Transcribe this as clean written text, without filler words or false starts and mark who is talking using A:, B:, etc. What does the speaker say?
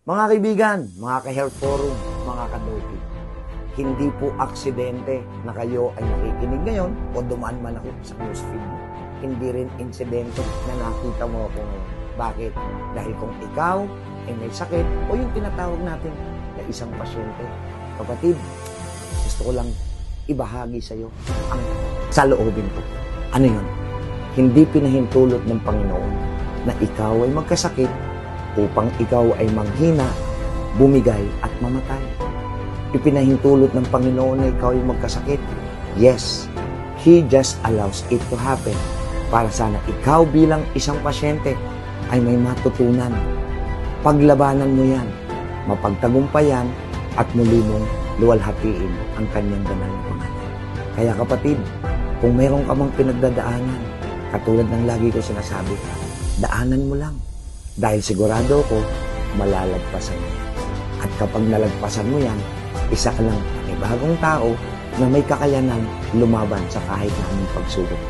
A: Mga kaibigan, mga ka-Health Forum, mga ka-Doki, hindi po aksidente na kayo ay nakikinig ngayon o dumaan man ako sa newsfeed mo. Hindi rin insidente na nakita mo ako ngayon. Bakit? Dahil kung ikaw ay may sakit o yung tinatawag natin na isang pasyente, kapatid, gusto ko lang ibahagi sa iyo ang saloobin ko. Ano yun? Hindi pinahintulot ng Panginoon na ikaw ay magkasakit upang ikaw ay manghina, bumigay at mamatay. Ipinahintulot ng Panginoon na ikaw ay magkasakit. Yes, He just allows it to happen para sana ikaw bilang isang pasyente ay may matutunan. Paglabanan mo yan, mapagtagumpayan at muli mong luwalhatiin ang kanyang banal na pangalan. Kaya kapatid, kung mayroon ka mang pinagdadaanan, katulad ng lagi ko sinasabi, daanan mo lang. Dahil sigurado ko, malalagpasan mo. At kapag nalagpasan mo yan, isa ka lang ay bagong tao na may kakayanan lumaban sa kahit na anong pagsubok.